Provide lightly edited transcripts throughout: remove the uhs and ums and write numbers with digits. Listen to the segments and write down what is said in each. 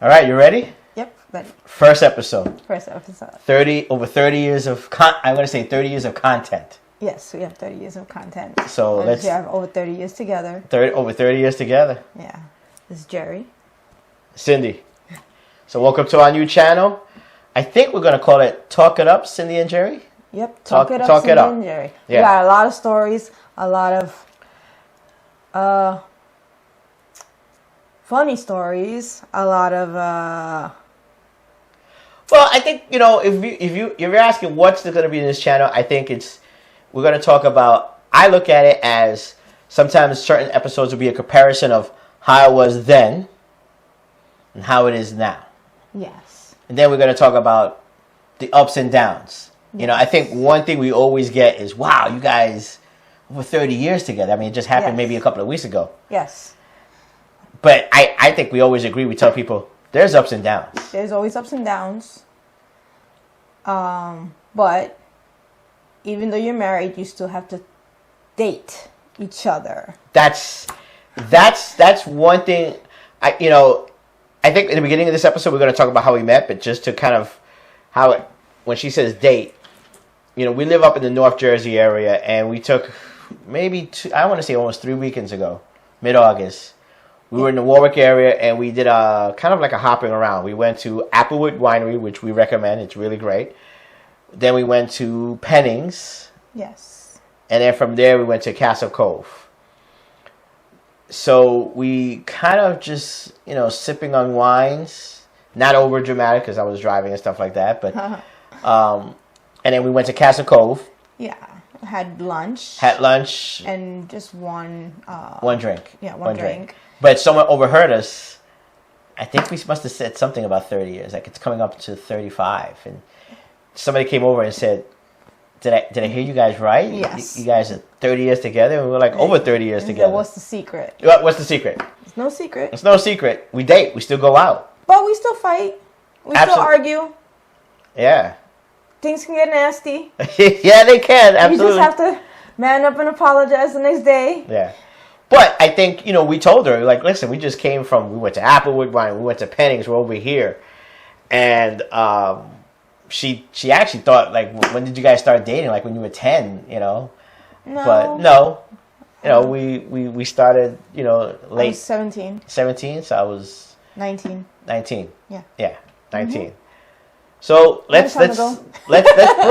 All right, you ready? Yep, ready. First episode. First episode. Over 30 years of I'm going to say 30 years of content. Yes, we have 30 years of content. So let's We have over 30 years together. over 30 years together. Yeah. This is Jerry. Cindy. So welcome to our new channel. I think we're going to call it Talk It Up, Cindy and Jerry. Yep, Talk It Up, Talk Cindy It Up. and Jerry. Yeah. We got a lot of stories, a lot of funny stories, a lot of Well, I think, if you're asking what's going to be in this channel, I think we're going to talk about, I look at it as sometimes certain episodes will be a comparison of how it was then and how it is now. yes. And then we're going to talk about the ups and downs. You know, I think one thing we always get is, wow, you guys over 30 years together. I mean, it just happened Yes. maybe a couple of weeks ago. Yes. But I think we always agree. We tell people there's ups and downs. There's always ups and downs. But even though you're married, you still have to date each other. That's one thing. I think in the beginning of this episode we're going to talk about how we met, but just to kind of when she says date, we live up in the North Jersey area, and we took maybe I want to say almost 3 weekends ago, mid-August. We were in the Warwick area, and we did a kind of like a hopping around. We went to Applewood Winery, which we recommend. It's really great. Then we went to Pennings. Yes. And then from there, we went to Castle Cove. So we kind of just, sipping on wines. Not over dramatic because I was driving and stuff like that. But and then we went to Castle Cove. Yeah. Had lunch. Had lunch. And just one drink. Yeah, one drink. But someone overheard us. I think we must have said something about 30 years. Like it's coming up to 35. And somebody came over and said, Did I hear you guys right? Yes. You guys are 30 years together? And we were like, over 30 years together. What's the secret? What's the secret? It's no secret. It's no secret. We date. We still go out. But we still fight. We still argue. Yeah. Things can get nasty. Yeah, they can. Absolutely. You just have to man up and apologize the next day. Yeah. But I think, we told her, like, listen, we just came we went to Applewood Wine, we went to Pennings, we're over here. And she actually thought, like, when did you guys start dating? Like, when you were 10, No. But no. We started, late. I was 17. 17, so I was 19. 19. Yeah. Yeah, 19. Mm-hmm. So let's bring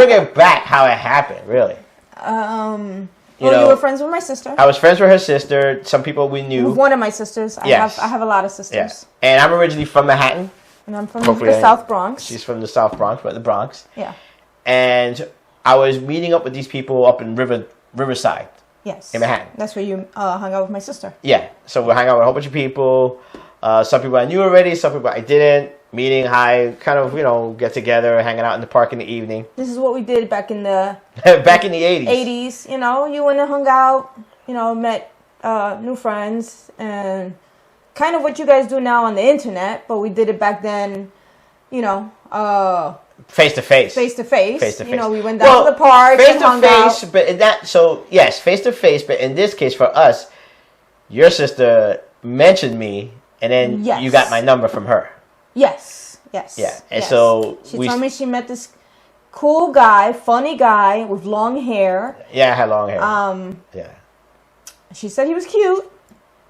it back how it happened, really. You were friends with my sister. I was friends with her sister. Some people we knew. With one of my sisters. Yes. I have a lot of sisters. Yeah. And I'm originally from Manhattan. And I'm from the South Bronx. She's from the South Bronx, but the Bronx. Yeah. And I was meeting up with these people up in Riverside. Yes. In Manhattan. That's where you hung out with my sister. Yeah. So we hung out with a whole bunch of people. Some people I knew already. Some people I didn't. Meeting high, kind of, get together, hanging out in the park in the evening. This is what we did back in the... back in the 80s. 80s, you went and hung out, met new friends, and kind of what you guys do now on the internet, but we did it back then, face to face. Face to face. Face to face. We went down to the park and hung out. But yes, face to face, but in this case for us, your sister mentioned me, and then you got my number from her. Yes. Yeah, and yes. so she told me she met this cool guy, funny guy with long hair. Yeah, I had long hair. Yeah. She said he was cute,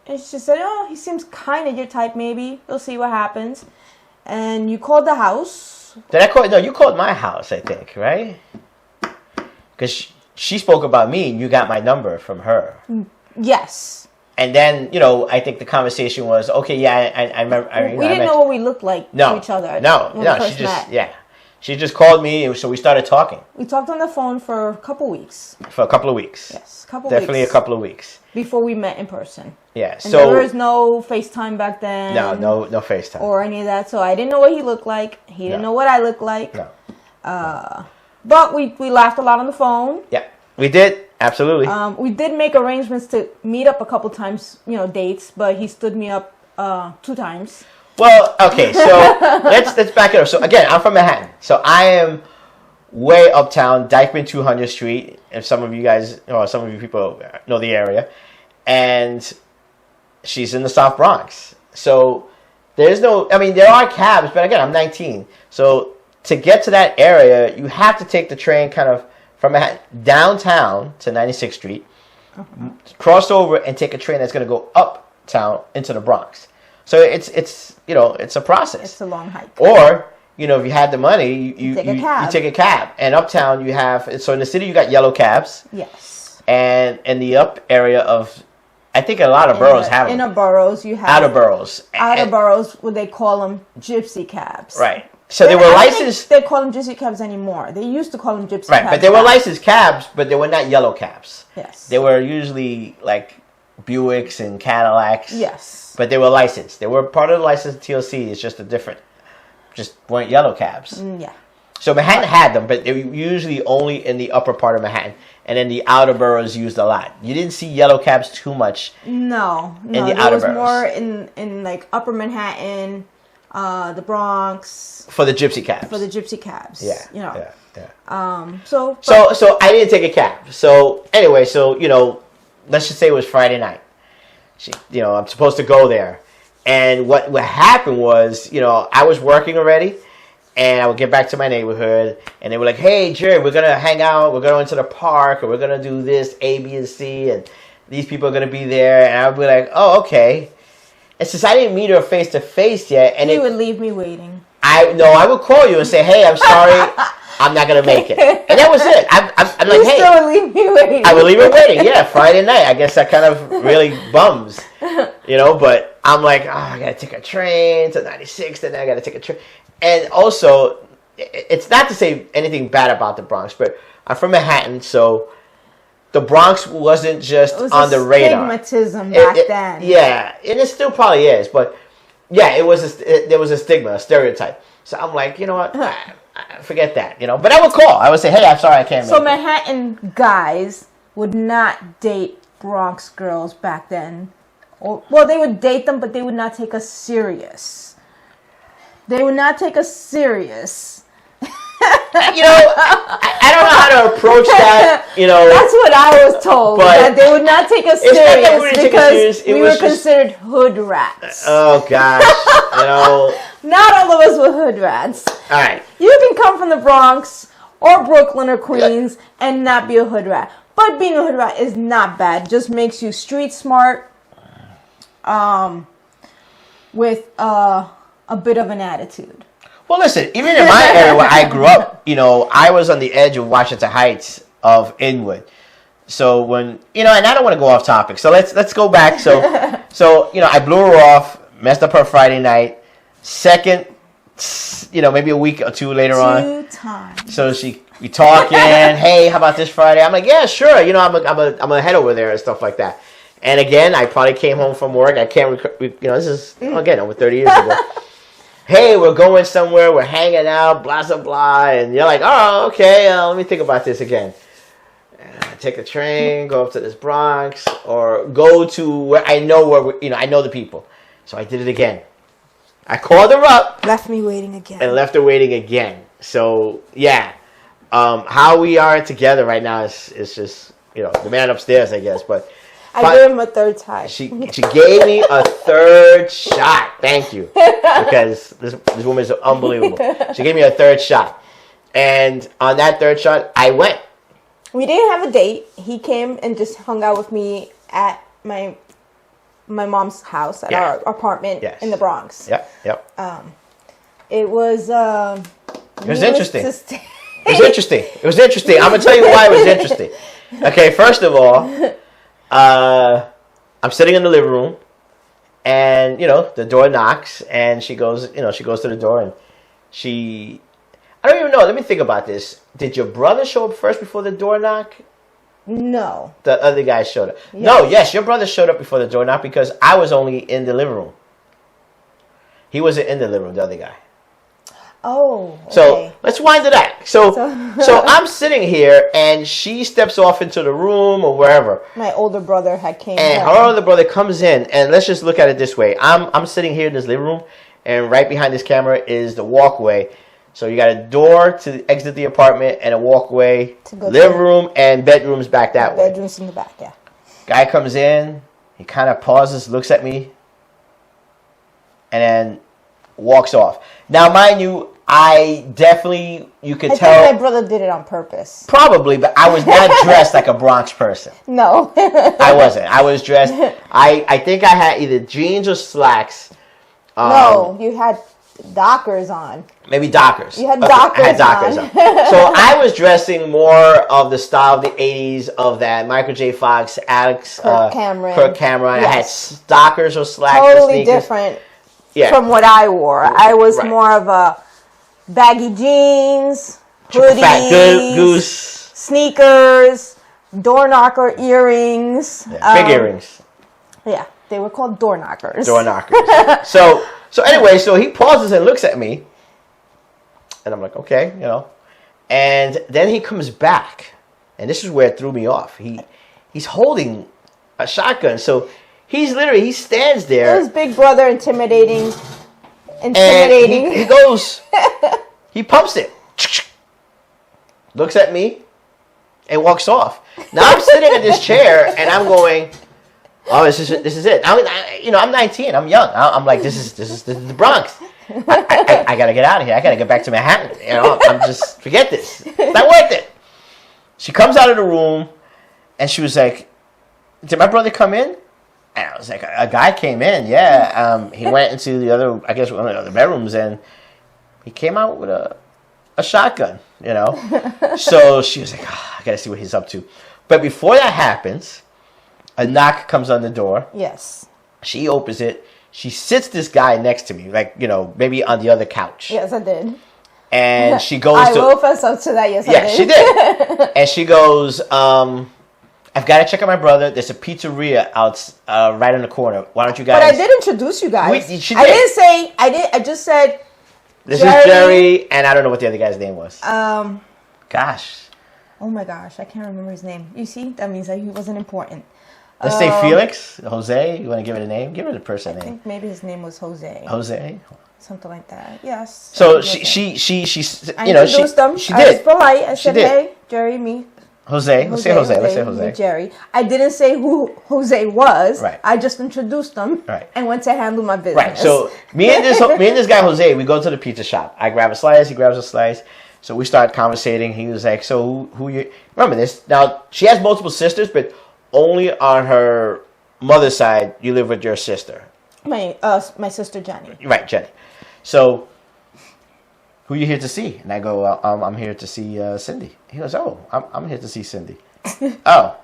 and she said, "Oh, he seems kind of your type. Maybe we'll see what happens." And you called the house. Did I call? No, you called my house, I think, right? Because she spoke about me, and you got my number from her. Yes. And then, I think the conversation was, okay, yeah, I remember. We didn't know what we looked like to each other. No, she just called me, and so we started talking. We talked on the phone for a couple weeks. Yes, Definitely a couple of weeks. Before we met in person. Yeah, and there was no FaceTime back then. No FaceTime. Or any of that, so I didn't know what he looked like. He didn't know what I looked like. No. But we laughed a lot on the phone. Yeah, we did. Absolutely. We did make arrangements to meet up a couple times, dates, but he stood me up 2 times. Well, okay, so let's back it up. So again, I'm from Manhattan. So I am way uptown, Dykeman 200th Street. If some of you guys, or some of you people know the area. And she's in the South Bronx. So There's no, I mean, there are cabs, but again, I'm 19. So to get to that area, you have to take the train kind of from downtown to 96th Street, cross over and take a train that's going to go uptown into the Bronx. So it's it's a process. It's a long hike. Or, if you had the money, you take a cab. And uptown you have, so in the city you got yellow cabs. Yes. And in the up area of, I think a lot of boroughs have them. Inner boroughs, you have outer boroughs. Outer boroughs, what they call them, gypsy cabs. Right. So they were licensed. They call them gypsy cabs anymore. They used to call them gypsy cabs. Right, but they were licensed cabs, but they were not yellow cabs. Yes. They were usually like Buicks and Cadillacs. Yes. But they were licensed. They were part of the licensed TLC. It's just just weren't yellow cabs. Yeah. So Manhattan had them, but they were usually only in the upper part of Manhattan. And then the outer boroughs used a lot. You didn't see yellow cabs too much. No. In the there outer was boroughs. more in like upper Manhattan, the Bronx. For the gypsy cabs. For the gypsy cabs. Yeah. Yeah. So I didn't take a cab. So anyway, let's just say it was Friday night. I'm supposed to go there. And what happened was, I was working already. And I would get back to my neighborhood, and they were like, "Hey, Jerry, we're gonna hang out. We're going to the park, or we're gonna do this A, B, and C, and these people are gonna be there." And I would be like, "Oh, okay." And since I didn't meet her face to face yet, and you would leave me waiting. I would call you and say, "Hey, I'm sorry, I'm not gonna make it," and that was it. I'm like, "Hey," still would leave me waiting. I would leave her waiting. Yeah, Friday night. I guess that kind of really bums, But I'm like, "Oh, I gotta take a train to 96, and then I gotta take a train." And also, it's not to say anything bad about the Bronx, but I'm from Manhattan, so the Bronx wasn't just on the radar. Stigmatism back then. Yeah, and it still probably is, but yeah, there was a stigma, a stereotype. So I'm like, you know what? Forget that, But I would call. I would say, "Hey, I'm sorry, I can't make it." So Manhattan guys would not date Bronx girls back then. Well, they would date them, but they would not take us serious. They would not take us serious. I don't know how to approach that. That's what I was told. That they would not take us serious because we were considered hood rats. Oh gosh, Not all of us were hood rats. All right. You can come from the Bronx or Brooklyn or Queens and not be a hood rat. But being a hood rat is not bad. It just makes you street smart. With a bit of an attitude. Well, listen, even in my area where I grew up, I was on the edge of Washington Heights of Inwood. So when, and I don't want to go off topic. So let's go back. So I blew her off, messed up her Friday night. Second, maybe a week or two later on. 2 times. So we talking, "Hey, how about this Friday?" I'm like, "Yeah, sure. I'm gonna head over there and stuff like that." And again, I probably came home from work. I can't, this is, again, over 30 years ago. "Hey, we're going somewhere. We're hanging out, blah, blah, blah." And you're like, "Oh, okay. Let me think about this again." Take a train, go up to this Bronx, or go to where I know I know the people. So I did it again. I called her up. Left me waiting again. And left her waiting again. So, yeah. How we are together right now is just, the man upstairs, I guess. But I gave him a third time. She gave me a third shot. Thank you. Because this woman is unbelievable. She gave me a third shot. And on that third shot, I went. We didn't have a date. He came and just hung out with me at my mom's house, at our apartment in the Bronx. Yep. It was interesting. It was interesting. I'm going to tell you why it was interesting. Okay, first of all, I'm sitting in the living room, and the door knocks, and she goes to the door, and I don't even know. Let me think about this. Did your brother show up first before the door knock? No. The other guy showed up. Yes. No, yes, your brother showed up before the door knock because I was only in the living room. He wasn't in the living room, the other guy. Oh, okay. So let's wind it back. So I'm sitting here, and she steps off into the room or wherever. My older brother had came. And her older brother comes in, and let's just look at it this way. I'm sitting here in this living room, and right behind this camera is the walkway. So you got a door to exit the apartment and a walkway, living room and bedrooms back that way. Bedrooms in the back, yeah. Guy comes in, he kind of pauses, looks at me, and then walks off. Now, mind you, I definitely, you could I tell. think my brother did it on purpose. Probably, but I was not dressed like a Bronx person. No. I wasn't. I was dressed. I think I had either jeans or slacks. No, you had Dockers on. Maybe Dockers. You had Okay, Dockers, I had Dockers on. So I was dressing more of the style of the 80s of that Michael J. Fox, Alex Kirk Cameron. Kirk Cameron. Yes. I had Dockers or slacks or Totally sneakers. different Yeah. from what I wore. I was Right. more of a baggy jeans, Fat hoodies, goose. sneakers, door knocker earrings. Big earrings. Yeah, they were called door knockers. Door knockers. So anyway, so he pauses and looks at me. And I'm like, okay, you know. And then he comes back. And this is where it threw me off. He's holding a shotgun. So he stands there. It was Big Brother intimidating. And Intimidating. he goes, he pumps it. Looks at me and walks off. Now I'm sitting in this chair and I'm going, oh, this is it. I'm 19. I'm young. I'm like, this is the Bronx. I gotta get out of here. I gotta get back to Manhattan. You know, I'm just forget this. It's not worth it. She comes out of the room and she was like, did my brother come in? And I was like, a guy came in. Yeah. He went into the other, I guess, one of the other bedrooms and he came out with a shotgun. You know. So she was like, oh, I gotta see what he's up to. But before that happens, a knock comes on the door. Yes. She opens it. She sits this guy next to me, like, you know, maybe on the other couch. Yes, I did. And she goes I to... will fess up to that, yes, I Yeah, did. she did. And she goes, I've got to check on my brother. There's a pizzeria out right in the corner. Why don't you guys... But I did introduce you guys. She I did. didn't say... I just said... This is Jerry, and I don't know what the other guy's name was. Gosh. Oh my gosh, I can't remember his name. You see? That means that he wasn't important. Let's say Felix, Jose. You want to give it a name? Give it a person I name. think maybe his name was Jose. Jose. Something like that. Yes. So Jose. she I you know, introduced them. she I was did. polite. I She said, did. hey, Jerry, me. Jose. Let's say Jose. Let's say me, Jose. Jerry. I didn't say who Jose was. Right. I just introduced them. Right. And went to handle my business. Right. So me and this guy Jose, we go to the pizza shop. I grab a slice. He grabs a slice. So we start conversating. He was like, "So who you remember this?" Now she has multiple sisters, but only on her mother's side you live with your sister. My sister Jenny. Right, Jenny. So who you here to see? And I go, I'm here to see Cindy. He goes, oh, I'm here to see Cindy. Oh,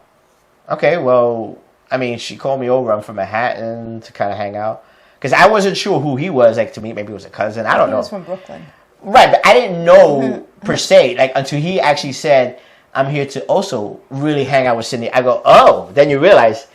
okay. Well, I mean, she called me over. I'm from Manhattan to kind of hang out because I wasn't sure who he was. Like to me, maybe it was a cousin. I don't know. He was from Brooklyn. Right, but I didn't know per se, like until he actually said, "I'm here to also really hang out with Cindy." I go, "Oh," then you realize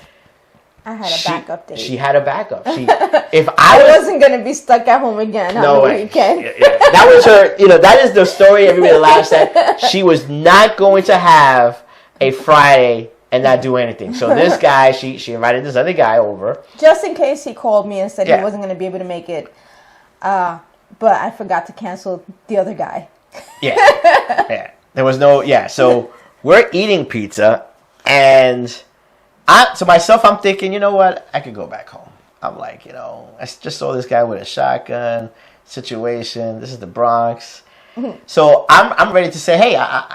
I had a backup date. She had a backup. If I wasn't gonna be stuck at home again on the weekend. Yeah. That was her. You know, that is the story everybody laughs at. She was not going to have a Friday and not do anything. So this guy, she invited this other guy over just in case he called me and said Yeah. he wasn't gonna be able to make it. But I forgot to cancel the other guy. Yeah. Yeah. There was no, yeah. So we're eating pizza and to myself, I'm thinking, you know what? I could go back home. I'm like, you know, I just saw this guy with a shotgun situation. This is the Bronx. So I'm ready to say, hey,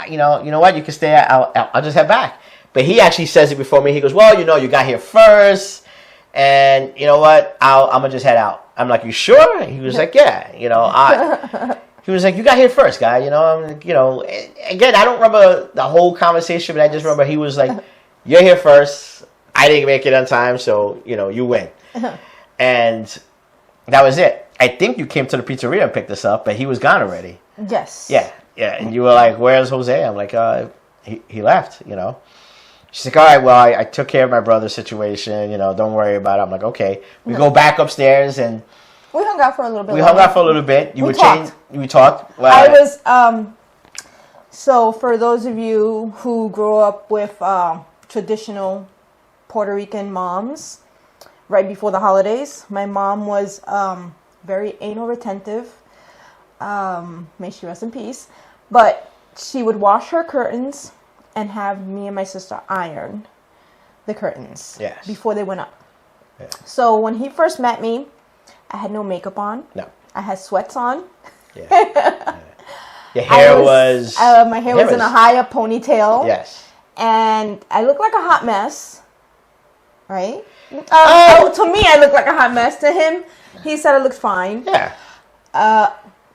you know what? You can stay. I'll just head back. But he actually says it before me. He goes, well, you know, you got here first. And you know what? I'm going to just head out. I'm like, you sure? He was like, yeah. You know, he was like, you got here first, guy. You know, again, I don't remember the whole conversation, but I just remember he was like, you're here first. I didn't make it on time, so, you know, you win. And that was it. I think you came to the pizzeria and picked us up, but he was gone already. Yes. Yeah. And you were like, where's Jose? I'm like, he left, you know. She's like, all right, well, I took care of my brother's situation, you know, don't worry about it. I'm like, okay. We go back upstairs and we hung out for a little bit. We hung out for a little bit. We talked. Well, I was, so for those of you who grew up with traditional Puerto Rican moms, right before the holidays, my mom was very anal retentive. May she rest in peace. But she would wash her curtains and have me and my sister iron the curtains before they went up. Yeah. So when he first met me, I had no makeup on. No. I had sweats on. Yeah. Your hair was my hair was in a high up ponytail. Yes. And I looked like a hot mess. Right? To me, I looked like a hot mess. To him, he said I looked fine. Yeah.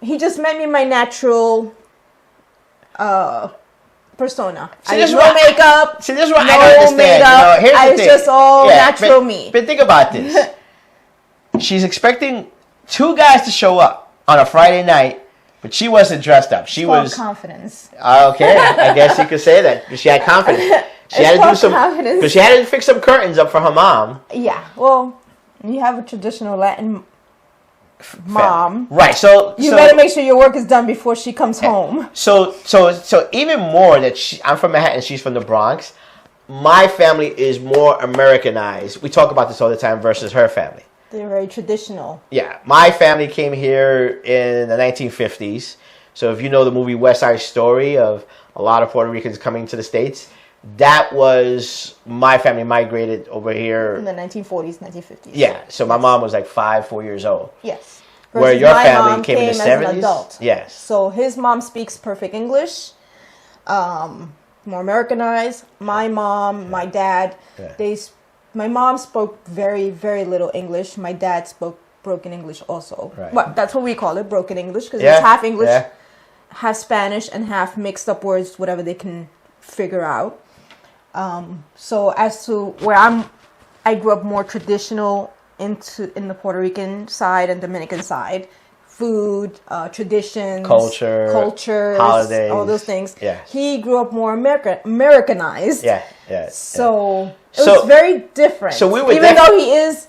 He just met me in my natural persona. See, I had no makeup. See, this is what no I don't understand. makeup. Here's the I was thing. just all natural me. But think about this. She's expecting 2 guys to show up on a Friday night, but she wasn't dressed up. She was confidence. Okay, I guess you could say that. She had confidence. She had to do some confidence. because she had to fix some curtains up for her mom. Yeah. Well, you have a traditional Latin mom. Right. So you better make sure your work is done before she comes home. So even more that I'm from Manhattan, she's from the Bronx. My family is more Americanized. We talk about this all the time versus her family. They're very traditional. Yeah, my family came here in the 1950s. So if you know the movie West Side Story of a lot of Puerto Ricans coming to the States, that was my family migrated over here in the 1940s, 1950s. Yeah, so my mom was like 4 years old. Yes. Where your family came in the 70s? An adult. Yes. So his mom speaks perfect English, more Americanized. My mom, my dad, my mom spoke very, very little English. My dad spoke broken English also. Right. Well, that's what we call it, broken English, because it's half English, half Spanish, and half mixed up words, whatever they can figure out. So as to where I grew up more traditional in the Puerto Rican side and Dominican side, food, traditions, cultures, holidays, all those things. Yeah. He grew up more Americanized. Yeah. So it was very different. So we were even though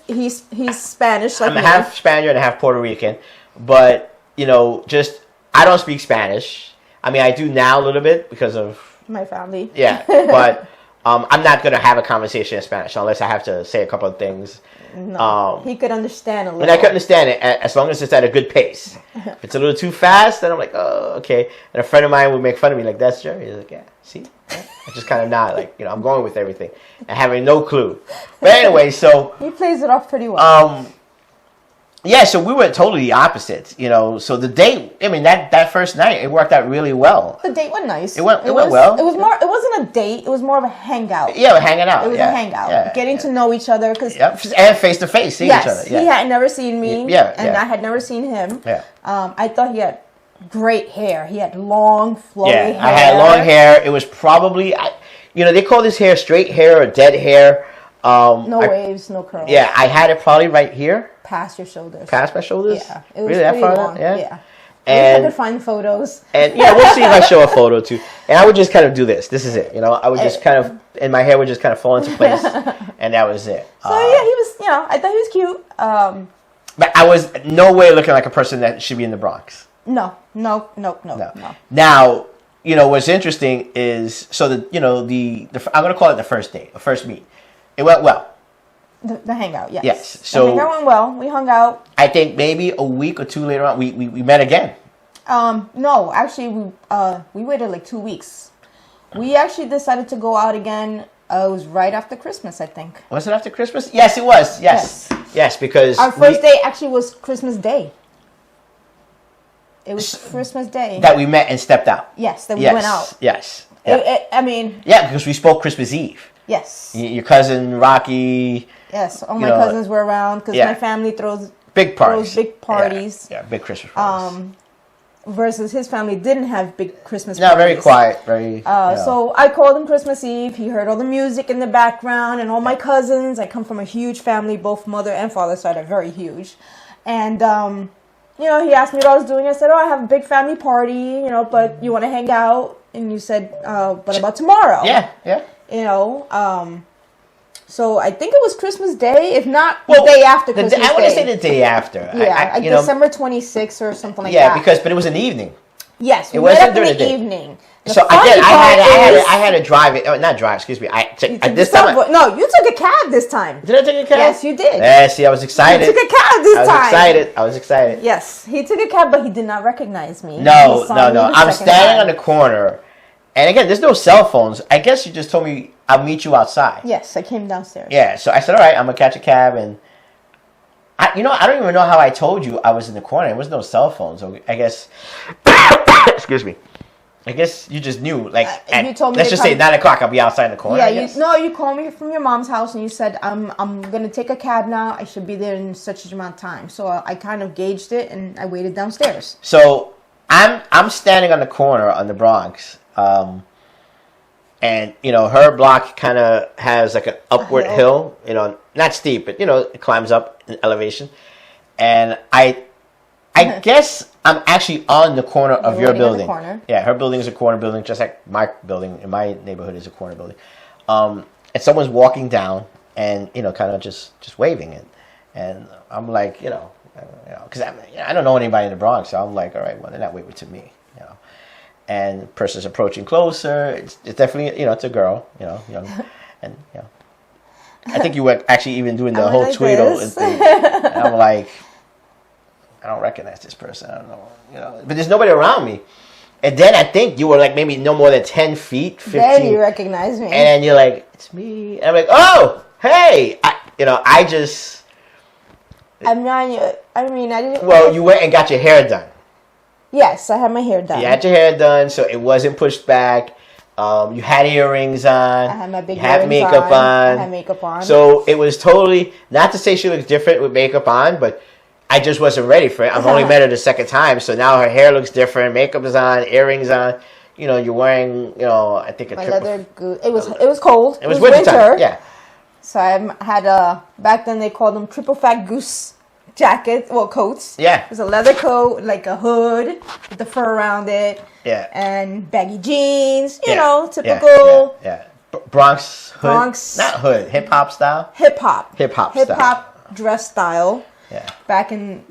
he's Spanish like I'm me. half Spaniard and half Puerto Rican, but just I don't speak Spanish. I mean, I do now a little bit because of my family. Yeah, but I'm not going to have a conversation in Spanish unless I have to say a couple of things. No, he could understand a little. And I could understand it as long as it's at a good pace. If it's a little too fast, then I'm like, oh, okay. And a friend of mine would make fun of me, like, that's Jerry. He's like, yeah, see? Yeah. I just kind of nod, like, I'm going with everything and having no clue. But anyway, so... He plays it off pretty well. Yeah, so we were totally the opposites, So the date, I mean, that first night, it worked out really well. The date went nice. It went well. It was more. It wasn't a date. It was more of a hangout. Yeah, we're hanging out. It was a hangout, getting to know each other, and face to face, seeing each other. Yes, he had never seen me. And I had never seen him. Yeah. I thought he had great hair. He had long, flowy hair. I had long hair. It was probably, they call this hair straight hair or dead hair. No waves, no curls. Yeah, I had it probably right here. Past your shoulders. Past my shoulders? Yeah. It was really pretty that far? long. Yeah. And I could find photos. And we'll see if I show a photo too. And I would just kind of do this. This is it. I would just kind of, and my hair would just kind of fall into place. And that was it. So yeah, he was, I thought he was cute. But I was no way looking like a person that should be in the Bronx. No. Now, what's interesting is, so I'm going to call it the first date, the first meet. It went well. The hangout, yes. Yes. So the hangout went well. We hung out. I think maybe a week or two later on, we met again. No, actually, we waited like 2 weeks. We actually decided to go out again. It was right after Christmas, I think. Was it after Christmas? Yes, it was. Yes, because our first day actually was Christmas Day. It was Christmas Day that we met and stepped out. Yes, that we went out. Yes. Because we spoke Christmas Eve. Yes. Your cousin Rocky. Yes, all my cousins were around because my family throws big parties. Yeah, big Christmas parties. Versus his family didn't have big Christmas parties. No, very quiet, very. So I called him Christmas Eve. He heard all the music in the background and all my cousins. I come from a huge family, both mother and father side are very huge, and he asked me what I was doing. I said, I have a big family party, but you want to hang out? And you said, what about tomorrow? Yeah. So I think it was Christmas Day, if not the day after Christmas Day. I want to say the day after. Yeah, December 26th or something like that. Yeah, but it was in the evening. Yes, it wasn't during the evening. So again, I had to drive it. Not drive. Excuse me. This time. No, you took a cab this time. Did I take a cab? Yes, you did. Yeah. See, I was excited. You took a cab this time. I was excited. Yes, he took a cab, but he did not recognize me. No. I'm standing on the corner, and again, there's no cell phones. I guess you just told me I'll meet you outside. Yes, I came downstairs. Yeah. So I said, all right, I'm gonna catch a cab, and I don't even know how I told you I was in the corner. There was no cell phone, so I guess. Excuse me. I guess you just knew. Like, you told me let's to just say come- 9:00. I'll be outside in the corner. Yeah, you called me from your mom's house and you said I'm gonna take a cab now. I should be there in such an amount of time. So I kind of gauged it and I waited downstairs. So I'm standing on the corner on the Bronx, and her block kind of has like an upward hill. Not steep, but it climbs up in elevation. And I guess I'm actually on the corner of your building. Corner. Yeah, her building is a corner building, just like my building in my neighborhood is a corner building. And someone's walking down and kind of just waving it, and I'm like, because I don't know anybody in the Bronx, so I'm like, all right, well, they're not waving to me, And the person's approaching closer. It's definitely it's a girl, young, and I think you were actually even doing the whole like Tweedle this. thing. And I'm like, I don't recognize this person. I don't know, but there's nobody around me. And then I think you were like maybe no more than 10 feet, 15. Then you recognize me. And then you're like, it's me. And I'm like, oh, hey. I just. I'm not. I mean, I didn't. Well, you went and got your hair done. Yes, I had my hair done. You had your hair done, so it wasn't pushed back. You had earrings on. I had my big you had earrings makeup on. I had makeup on. So it was totally, not to say she looks different with makeup on, but I just wasn't ready for it. I've only met her the second time, so now her hair looks different. Makeup is on, earrings on. You're wearing, I think my leather goose. It was cold. It was winter. Yeah. So I had back then they called them triple fat goose jackets, coats. Yeah. It was a leather coat, like a hood with the fur around it. Yeah. And baggy jeans, Yeah. typical. Bronx hood. Bronx. Not hood, hip hop style. Hip hop style. dress style. Yeah. Back in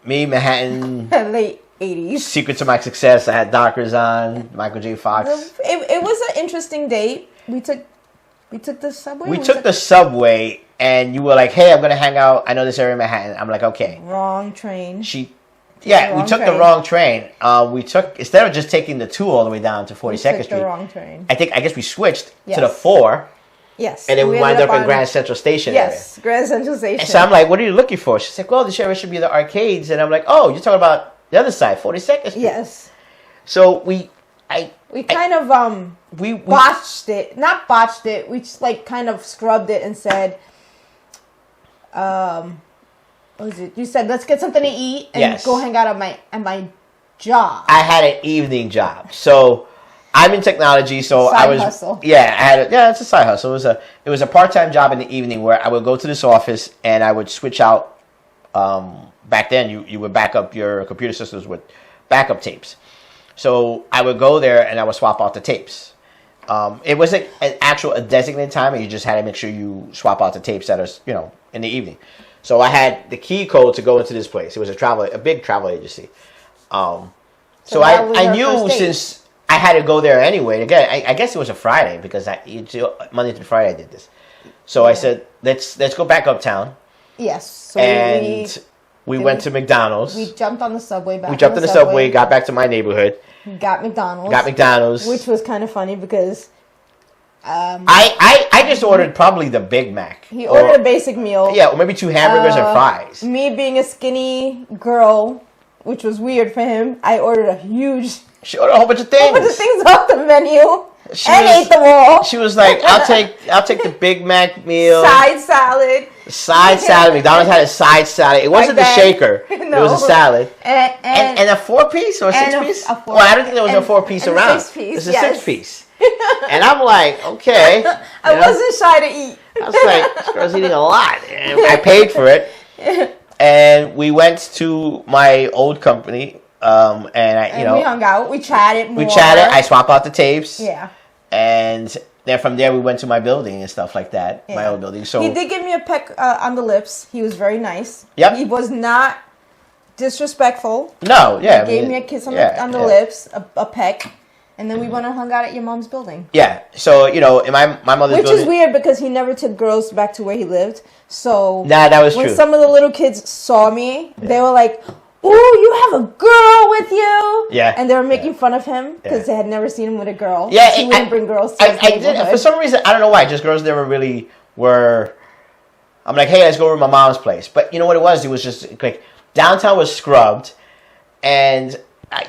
Me, Manhattan. late 80s. Secret to my success. I had Dockers on. Michael J. Fox. It was an interesting date. We took the subway. We took the subway, and you were like, "Hey, I'm gonna hang out. I know this area in Manhattan." I'm like, "Okay." Wrong train. We took the wrong train. We took, instead of just taking the 2 all the way down to 42nd Street. The wrong train. I guess we switched to the Yes. 4. Yes. And then we wind up in Grand Central Station area. Yes, Grand Central Station. And so I'm like, "What are you looking for?" She's like, "Well, this area should be the arcades." And I'm like, "Oh, you're talking about the other side, 42nd Street." Yes. So we kind of botched it. Not botched it. We just kind of scrubbed it and said, what was it? You said, let's get something to eat and go hang out at my job. I had an evening job, so I'm in technology. So Side I was hustle. it's a side hustle. It was a part-time job in the evening where I would go to this office and I would switch out. Back then, you would back up your computer systems with backup tapes. So I would go there and I would swap out the tapes. It wasn't a designated time, and you just had to make sure you swap out the tapes that are, in the evening. So I had the key code to go into this place. It was a big travel agency. So I knew since I had to go there anyway. Again, I guess it was a Friday because Monday through Friday I did this. So I said, let's go back uptown. Yes. So we went to McDonald's. We jumped on the subway. We jumped on the subway, got back to my neighborhood. Got McDonald's. Which was kind of funny because I just ordered probably the Big Mac. He ordered a basic meal. Yeah, or maybe 2 hamburgers and fries. Me being a skinny girl, which was weird for him, I ordered a huge... She ordered a whole bunch of things. Off the menu. Ate them all. She was like, I'll take the Big Mac meal. Side salad. McDonald's had a side salad. It wasn't the shaker. No. It was a salad. And a 4-piece or a 6-piece? Well, I don't think there was a 4-piece around. 6-piece. It's a 6-piece. And I'm like, okay. I wasn't shy to eat. I was like, this girl's eating a lot. And I paid for it. And we went to my old company. And we hung out. We chatted more. I swap out the tapes. Yeah. And then from there we went to my building and stuff like that. Yeah. My old building. So he did give me a peck on the lips. He was very nice. Yep. He was not disrespectful. No. Yeah. He gave me a kiss on the lips, a peck, and then we went and hung out at your mom's building. Yeah. So in my mother's building, which is weird because he never took girls back to where he lived. So that was true. When some of the little kids saw me, they were like, "Ooh, you have a girl with you!" Yeah, and they were making fun of him because they had never seen him with a girl. Yeah, he wouldn't bring girls to his I did for some reason. I don't know why. Just girls never really were I'm like, hey, let's go to my mom's place. But you know what it was? It was just like downtown was scrubbed, and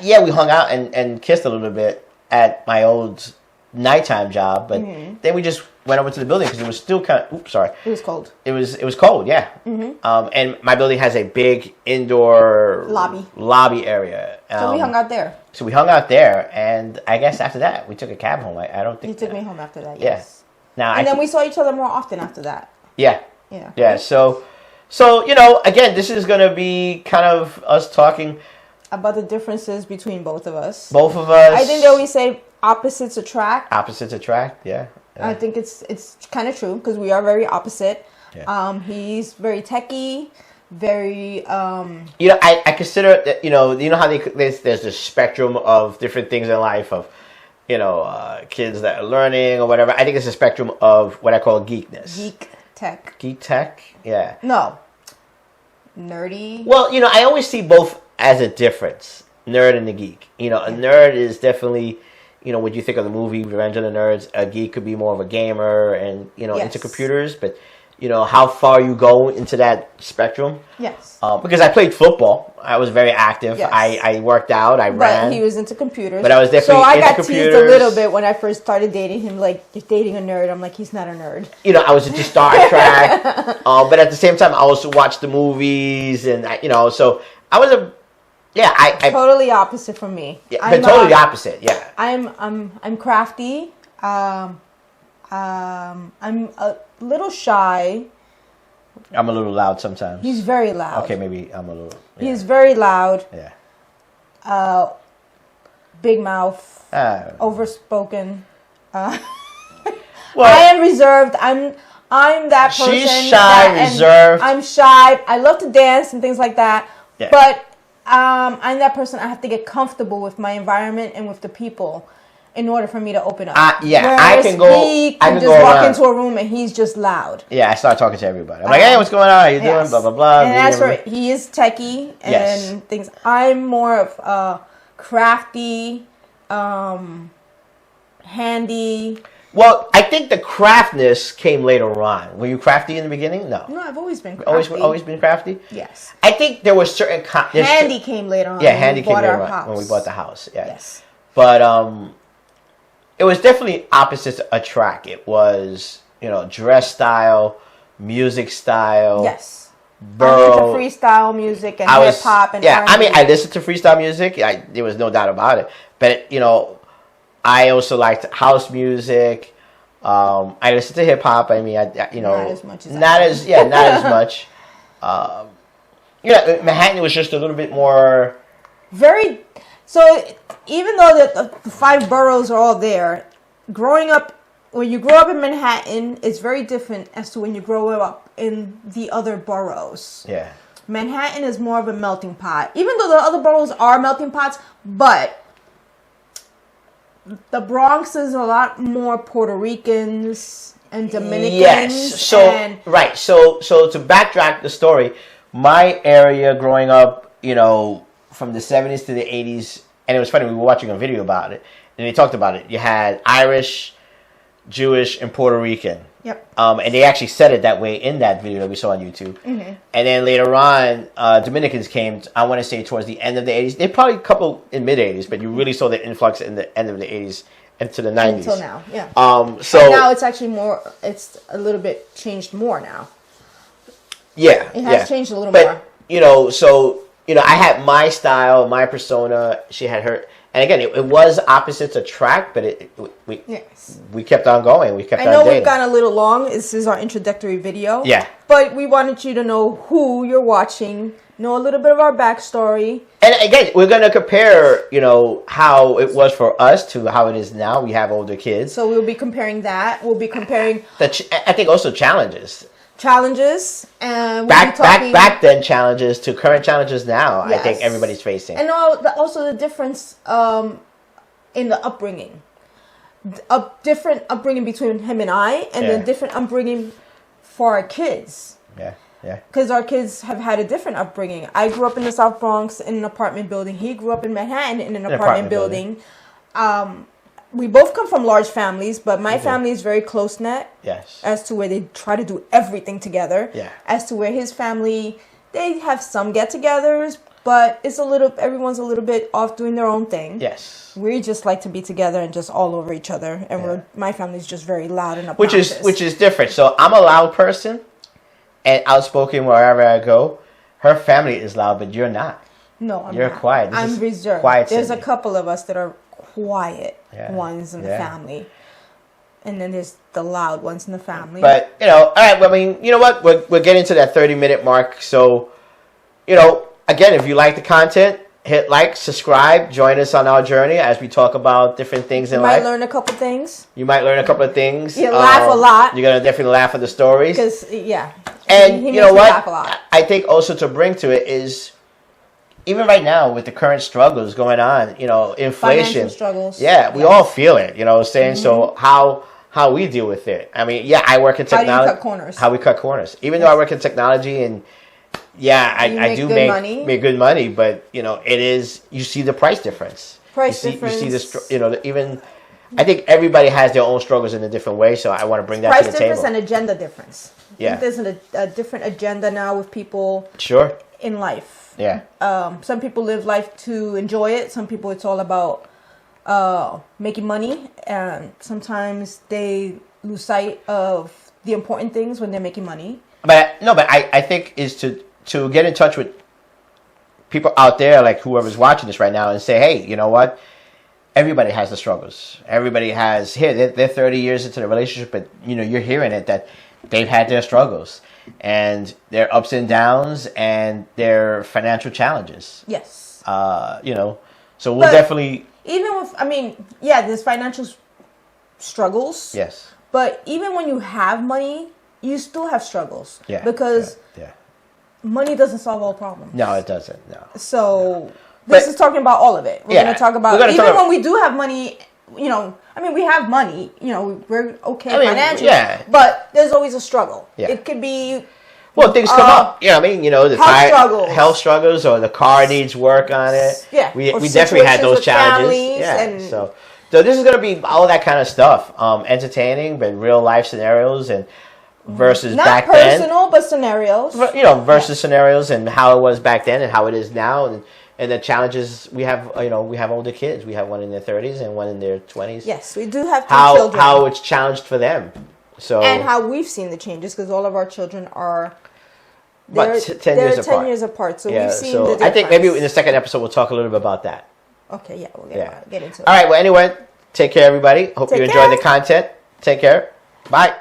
yeah, we hung out and kissed a little bit at my old nighttime job. But then we just went over to the building because it was still kind of. Oops, sorry. It was cold. It was cold, yeah. And my building has a big indoor lobby area. So we hung out there. So we hung out there, and I guess after that we took a cab home. I don't think You took me home after that. Yeah. Yes. Now And then we saw each other more often after that. Yeah. Yeah. Yeah. So you know, again, this is gonna be kind of us talking About the differences between both of us. both of us. I think they always say opposites attract. Opposites attract. Yeah. I think it's kind of true because we are very opposite. Yeah. He's very techie, very You know, I consider that, you know how there's this spectrum of different things in life of, you know, kids that are learning or whatever. I think it's a spectrum of what I call geekness. geek tech. Geek tech, yeah. No. Nerdy. Well, you know, I always see both as a difference, nerd and the geek. You know, a nerd is definitely, you know, when you think of the movie Revenge of the Nerds, a geek could be more of a gamer and, you know, into computers. But, you know, how far you go into that spectrum. Yes. Because I played football. I was very active. Yes. I worked out. I ran. But he was into computers. But I was definitely so I into got computers. teased a little bit when I first started dating him, like, you're dating a nerd. I'm like, he's not a nerd. You know, I was into Star Trek. But at the same time, I also watched the movies. And, you know, so I was a... Yeah, I totally opposite from me. Yeah, but totally opposite. Yeah, I'm crafty. I'm a little shy. I'm a little loud sometimes. He's very loud. Okay, maybe I'm a little. Yeah. He's very loud. Yeah. Big mouth. Overspoken. Well, I am reserved. I'm that person. She's shy, reserved. I'm shy. I love to dance and things like that. Yeah. But I'm that person. I have to get comfortable with my environment and with the people in order for me to open up. Yeah, Whereas I can go. He I can can just go walk around. into a room and he's just loud. Yeah, I start talking to everybody. I'm like, hey, what's going on? How you doing? Yes. Blah blah blah. And that's where he is techie and things. I'm more of crafty, handy. Well, I think the craftness came later on. Were you crafty in the beginning? No. No, I've always been crafty. Always been crafty? Yes. I think there was certain... Handy came later on. Yeah, handy came later on when we bought the house. Yeah. Yes. But it was definitely opposites attract. It was, you know, dress style, music style. Yes. Burrow. I'm into freestyle music and hip hop and yeah. R&B. I mean, I listened to freestyle music. There was no doubt about it. But you know, I also liked house music. I listened to hip hop. I mean, you know, not as much as not as much. You know, Manhattan was just a little bit more very. So even though the 5 boroughs are all there, growing up. When you grow up in Manhattan, it's very different as to when you grow up in the other boroughs. Yeah. Manhattan is more of a melting pot. Even though the other boroughs are melting pots, but the Bronx is a lot more Puerto Ricans and Dominicans. Yes. So right. So to backtrack the story, my area growing up, you know, from the 70s to the 80s, and it was funny, we were watching a video about it, and they talked about it. You had Irish, Jewish, and Puerto Rican. Yep. And they actually said it that way in that video that we saw on YouTube. Mm-hmm. And then later on, Dominicans came, I want to say, towards the end of the 80s. They probably a couple in mid-80s, but you really saw the influx in the end of the 80s into the 90s. Until now, yeah. So and now it's actually more, it's a little bit changed more now. Yeah. It has changed a little but, more. You know, so, you know, I had my style, my persona. She had her. And again, it was opposites attract, but we kept on going. We kept on dating. I know we've gone a little long. This is our introductory video. Yeah. But we wanted you to know who you're watching, know a little bit of our backstory. And again, we're going to compare, you know, how it was for us to how it is now. We have older kids. So we'll be comparing that. We'll be comparing... I think also challenges. Challenges. And back then challenges to current challenges now. Yes. I think everybody's facing. And also the difference in the upbringing. A different upbringing between him and I, and a different upbringing for our kids. Yeah, yeah. Because our kids have had a different upbringing. I grew up in the South Bronx in an apartment building. He grew up in Manhattan in an apartment building. we both come from large families, but my family is very close knit. Yes. As to where they try to do everything together. Yeah. As to where his family, they have some get-togethers, but everyone's a little bit off doing their own thing. Yes. We just like to be together and just all over each other, and my family's just very loud and obnoxious. Which is different. So I'm a loud person, and outspoken wherever I go. Her family is loud, but you're not. No, I'm You're not. quiet. This I'm is reserved. quiet There's Cindy. a couple of us that are quiet Yeah. ones in the Yeah. family, and then there's the loud ones in the family. But all right. Well, I mean, you know what? We're getting to that 30-minute mark. So, again, if you like the content, hit like, subscribe, join us on our journey as we talk about different things in you might life. learn a couple things. You might learn a couple of things. You laugh a lot. You're gonna definitely laugh at the stories. Because And he you know makes me what? laugh a lot. I think also to bring to it is, even right now with the current struggles going on, inflation, Financial struggles. Yeah, we Yes. all feel it. Saying so. How we deal with it? I mean, yeah, I work in How do you technology. cut corners? How we cut corners. Even though I work in technology, and I make do good money. make good money, but it is, you see the price difference. You see the even. I think everybody has their own struggles in a different way, so I want to bring that Price to the difference table. and agenda difference. Yeah. I think there's a different agenda now with people Sure. in life. Yeah. Some people live life to enjoy it. Some people, it's all about making money, and sometimes they lose sight of the important things when they're making money. But I think is to get in touch with people out there, like whoever's watching this right now, and say, hey, you know what? Everybody has the struggles. Everybody has, they're 30 years into the relationship, but you're hearing it that they've had their struggles and their ups and downs and their financial challenges. Yes. So we'll definitely. Even with, there's financial struggles. Yes. But even when you have money, you still have struggles. Yeah. Because money doesn't solve all problems. No, it doesn't. No. So this is talking about all of it. We're going to talk about, even when we do have money, we have money, we're okay financially. Yeah. But there's always a struggle. Yeah. It could be. Well, things come up. The health struggles, or the car needs work on it. Yeah. We definitely had those challenges. Yeah. So this is going to be all that kind of stuff. Entertaining, but real life scenarios and versus not back then. Not personal, but scenarios. Versus scenarios and how it was back then and how it is now, and the challenges we have. We have older kids. We have one in their 30s and one in their 20s. Yes, we do have two children. How it's challenged for them. So and how we've seen the changes, because all of our children are. They're 10 years apart. So we've seen the difference. I think maybe in the second episode we'll talk a little bit about that. Okay, yeah, we'll get into it. All right, well, anyway, take care, everybody. Hope you enjoyed the content. Take care. Bye.